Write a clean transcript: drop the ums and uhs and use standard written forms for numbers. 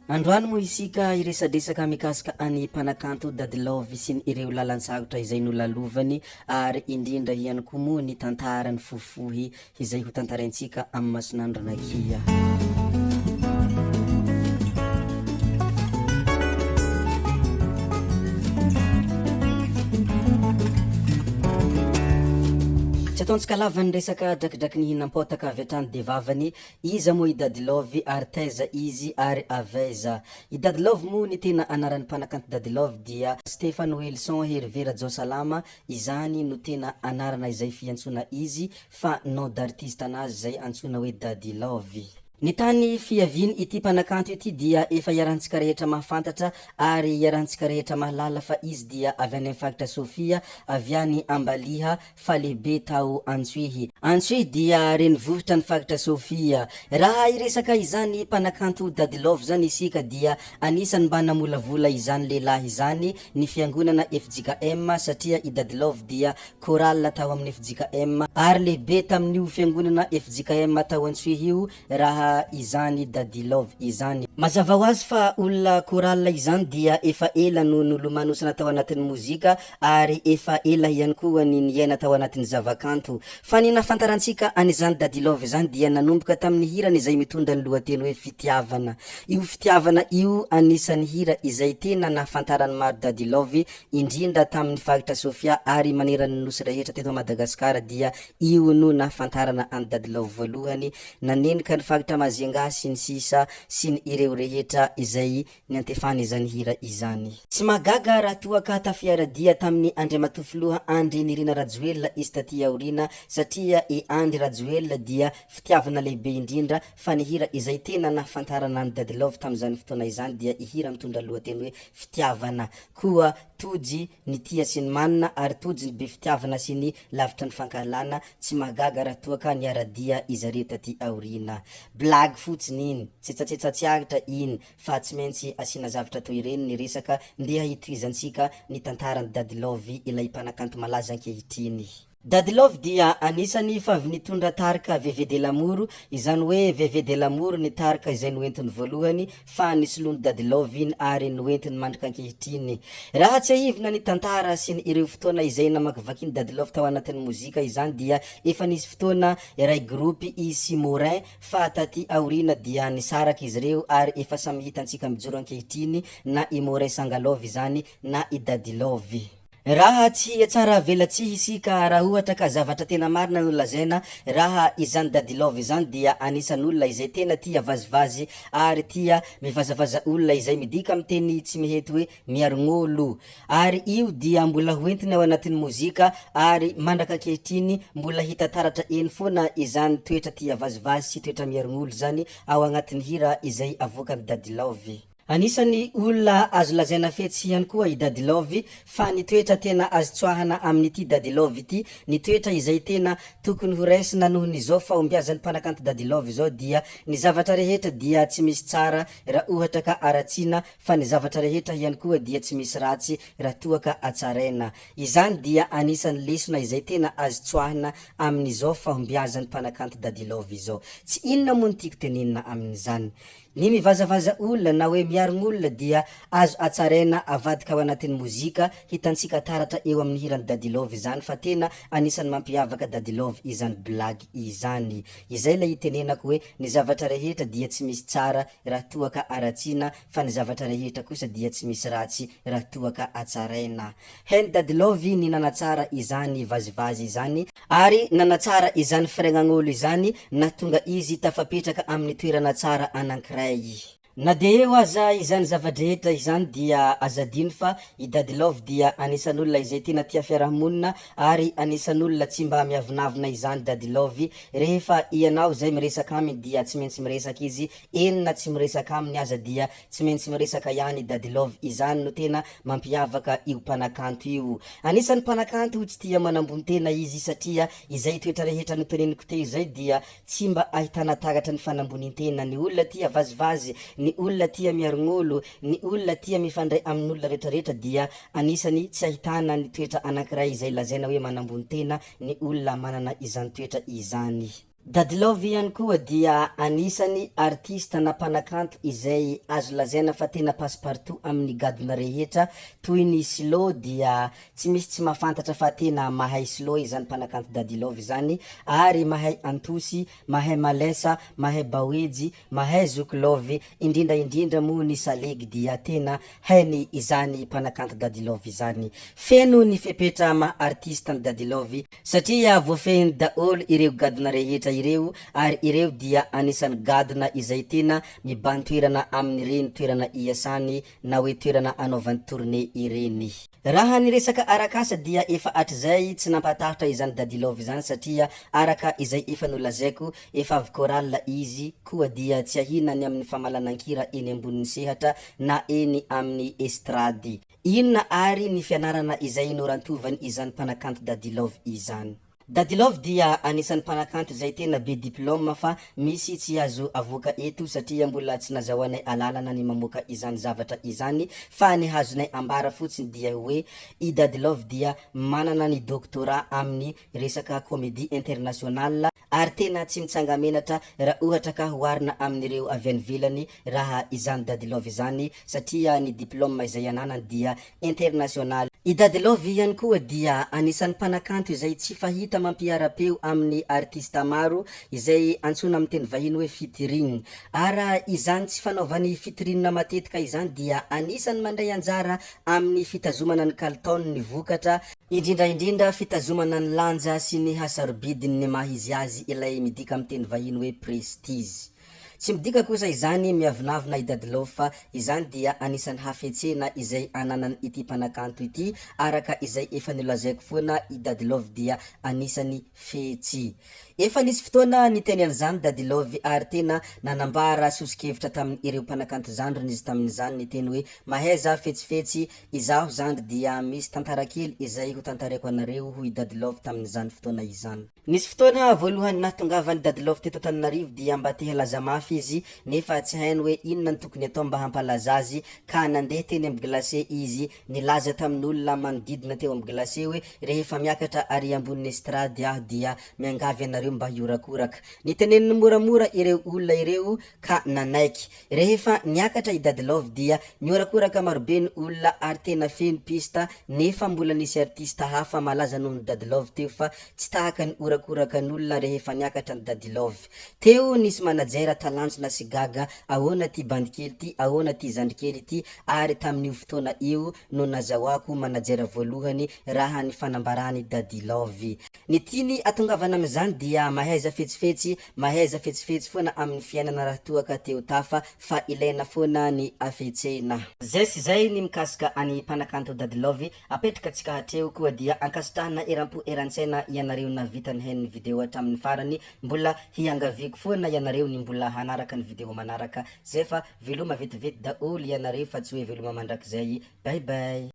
Androany mo isika iresadresaka mikasika any mpanakanto dadilovy sy ireo lalantsavatra izay nolalovany ary indrindra ihany koa moa ny tantarany fohifohy izay ho tantaraintsika amin'ny masinandro nakia. Tsy ataontsika lava ny resaka drakidraky ny hinampotaka avy hatrany de vavany iza moa i dadilovy ary taiza izy ary avaiza. I dadilovy moa ny tena anaran'ny mpanakanto dadilovy dia Stefano Wilson Hervera Josalama, izany no tena anarana izay fiantsona izy fa nom d'artiste anazy zay antsona hoe dadilovy. Ny tany fiaviany ity mpanakanto ity dia efa iarahantsika rehetra mahafantatra ary iarahantsika rehetra mahalala fa izy dia avy any amin'ny faritra Sofia, avy any Ambaliha, Falebe tao Antsohihy. Antsohihy dia renivohitra ny faritra Sofia. Raha iresaka izany mpanakanto dadilovy zany isika dia anisany mba namolavola izany lehilahy izany ny fiangonana FJKM satria i dadilovy dia chorale tao amin'ny FJKM ary lehibe tamin'io fiangonana FJKM tao Antsohihy io raha izany dadilovy izany. Mazava ho azy fa olona chorale izany dia efa ela no nolomanosana tao anatin'ny mozika ary efa ela ihany koa ny niaina tao anatin'ny zavakanto. Fa ny nafantarantsika an'izany dadilovy izany dia nanomboka tamin'ny hirany izay mitondra ny lohateny hoe fitiavana. Io fitiavana io anisan'ny hira izay tena nafantarany maro dadilovy indrindra tamin'ny faritra Sofia ary manerana ny nosy rehetra teto Madagasikara dia io no nafantarana any dadilovy voalohany nanenika ny faritra Mazenga sy ny sisa sy ny ireo rehetra izay niantefana izany hira izany. Tsy magaga raha toa ka tafiaradia tamin'ny Andriamatofoloha Andry Nirina Rajoelina izy taty aorina satria i Andry Rajoelina dia fitiavana lehibe indrindra fa ny hira izay tena nafantarana any dadilovy tamin'izany fotoana izany dia i hira mitondra lohateny hoe fitiavana koa tojy ny tia sy ny manina ary tojy ny be fitiavana sy ny lavitra ny fankahalana. Tsy magaga raha toa ka niaradia izareo taty aorina. Blague fotsiny iny, tsetsatsiaritra iny fa tsy maintsy asina zavatra toy ireny ny resaka ndeha hitohizantsika ny tantarany dadilovy ilay mpanakanto malaza ankehitriny. Dadilovy dia anisany fa avy nitondra tarika VV de l'amour, izany hoe VV de l'amour ny tarika izay noentiny voalohany fa nisoloany dadilovy iny ary noentiny mandrika ankehitriny. Raha tsy ahivina ny tantara sy ny ireo fotoana izay namakivaky ny dadilovy tao anatin'ny mozika izany dia efa nisy fotoana iray groupe izy Morin fa taty aorina dia nisaraka izy reo ary efa samy hitantsika mijoro ankehitriny na i Morin Sangalov izany na i dadilovy. Raha tsy tsara velatsihy isika raha ohatra ka zavatra tena marina no lazaina raha izany dadilovy izany dia anisan'ny olona izay tena tia vazivazy ary tia mivazavaza olona izay midika amin'ny teny tsy mihety hoe miarogn'olo ary io dia mbola hoentiny ao anatin'ny mozika ary mandraka ankehitriny mbola hita taratra eny foana izany toetra tia vazivazy sy toetra miarogn'olo zany ao anatin'ny hira izay avoakany dadilovy. Anisany olona azo lazaina fetsy ihany koa i dadilovy fa ny toetra tena azo tsoahana amin'ity dadilovy ity, ny toetra izay tena tokony ho raisina noho n'izao fahombiazan'ny mpanakanto dadilovy zao dia ny zavatra rehetra dia tsy misy tsara raha ohatra ka aratsiana fa ny zavatra rehetra ihany koa dia tsy misy ratsy raha toa ka atsaraina. Izany dia anisany lesona izay tena azo tsoahana amin'izao fahombiazan'ny mpanakanto dadilovy zao. Tsy inona moa ny tiako tenenina amin'izany. Ny mivazavaza olona na hoe miarogn'olona dia azo atsaraina avadika ao anatin'ny mozika, hitantsika taratra eo amin'ny hirany dadilovy izany fa tena anisany mampiavaka dadilovy izany blague izany. Izay la itenenako hoe ny zavatra rehetra dia tsy misy tsara raha toa ka aratsiana fa ny zavatra rehetra kosa dia tsy misy ratsy raha toa ka atsaraina. Hainy dadilovy ny nanatsara izany vazivazy izany ary nanatsara izany firegnan'olo izany nahatonga izy tafapetraka amin'ny toerana tsara anankiray. Na de eo aza izany zavadrehetra izany dia azadino fa i dadilovy dia anisan'olona izay tena tia fiarahamonina ary anisan'olona tsy mba miavinavina izany dadilovy. Rehefa ianao zay miresaka aminy dia tsy maintsy miresaka izy, enina tsy miresaka aminy aza dia tsy maintsy miresaka ihany i dadilovy. Izany no tena mampiavaka io mpanakanto io. Anisan'ny mpanakanto tsy tia manambony tena izy satria izay toetra rehetra noteneniko teo izay dia tsy mba ahitana taratra ny fanambonintena. Ny olona tia vazivazy, ny olona tia miarogn'olo, ny olona tia mifandray amin'olona rehetrarehetra dia anisany tsy ahitana ny toetra anankiray izay lazaina hoe manambony tena ny olona manana izany toetra izany. Dadilove ihany koa dia anisany artista na mpanakanto izay azo lazaina fa tena passe-partout amin'ny gadona rehetra toy ny slow dia tsy misy tsy mahafantatra fa tena mahay slow izany mpanakanto Dadilove zany ary mahay antosy, mahay malesa, mahay baoejy, mahay zokolove, indrindra moa ny salegy dia tena hainy izany mpanakanto Dadilove izany. Feno ny fepetra maha artista ny Dadilove satria voafehiny daholo ireo gadona rehetra ireo ary ireo dia anisany gadona izay tena mibahan-toerana amin'ireny toerana iasany na hoe toerana anaovany tournée ireny. Raha ny resaka arak'asa dia efa hatrizay tsy nampatahotra izany Dadilove izany satria araka izay efa nolazaiko efa avy chorale izy koa dia tsy ahinany amin'ny famalanan-kira eny ambonin'ny sehatra na eny amin'ny estrady. Inona ary ny fianarana izay norantovany izany mpanakanto Dadilove izany. Dadilove dia anisan'ny mpanakanto izay tena be diplôme fa misy tsy azo avoaka eto satria mbola tsy nazahoanay alalana ny mamoaka izany zavatra izany fa ny hazonay ambara fotsiny dia hoe i Dadilove dia manana ny doctorat amin'ny resaka comédie internationale ary tena tsy mitsanga menatra raha ohatra ka hoarina amin'ireo avy any ivelany raha izany Dadilove izany satria ny diplôme izay ananany dia international. I Dadilove ihany koa dia anisan'ny mpanakanto izay tsy fahita mampiara-peo amin'ny artista maro izay antsona amin'ny teny vahiny hoe featuring. Ara izany tsy fanaovany featuring matetika izany dia anisany mandray anjara amin'ny fitazomana ny kalitaony ny vokatra, indrindra fitazomana ny lanja sy ny hasarobidiny maha izy azy ilay midika amin'ny teny vahiny hoe prestige. Tsy midika kosa izany miavonavona i Dadilove fa izany dia anisany hafetsena izay ananany ity mpanakanto ity araka izay efa nolazaiko foana i Dadilove dia anisany fetsy. Efa nisy fotoana niteny an'izany Dadilove ary tena nanambara sosokevitra tamin'ireo mpanakanto zandriny izy tamin'izany niteny hoe mahaiza fetsifetsy izaho zandry dia misy tantara kely izay ho tantaraiko anareo hoy Dadilove tamin'izany fotoana izany. Nisy fotoana voalohany nahatongavany Dadilove teto Antananarivo dia mba te halaza mafy izy nefa tsy hainy hoe inona ny tokony atao mba hampalaza azy ka nandeha teny amin'ny glacé izy nilaza tamin'olona manodidina teo amin'ny glacé hoe rehefa miakatra ary ambonin'ny estrady aho dia miangavy anareo mba hiorakoraka. Niteneniny moramora ireo olona ireo ka nanaiky. Rehefa niakatra i Dadilove dia niorakoraka marobe ny olona ary tena feno pista nefa mbola nisy artista hafa malaza noho ny Dadilove teo fa tsy tahaka ny orakoraka ny olona rehefa niakatra ny Dadilove. Teo nisy manajera talanjona sy gaga ahoana ty bandikely ty, ahoana ty zandrikely ty ary tamin'io fotoana io no nazahoako manajera voalohany raha ny fanambarany Dadilove. Ny tiany atongavana amin'izany dia mahaiza fetsifetsy foana amin'ny fiainana raha toa ka teo tafa fa ilaina foana ny afetsena. Zay sy zay ny mikasika any mpanakanto Dadilove. Apetraka antsika hatreo koa dia ankasitrahana eram-po eran-tsaina ianareo navita ny hain'ny video hatramin'ny farany, mbola hiangaviko foana ianareo ny mbola hanaraka ny video manaraka zay fa veloma vetivety daholo ianareo fa tsy hoe veloma mandrakizay. Bye bye.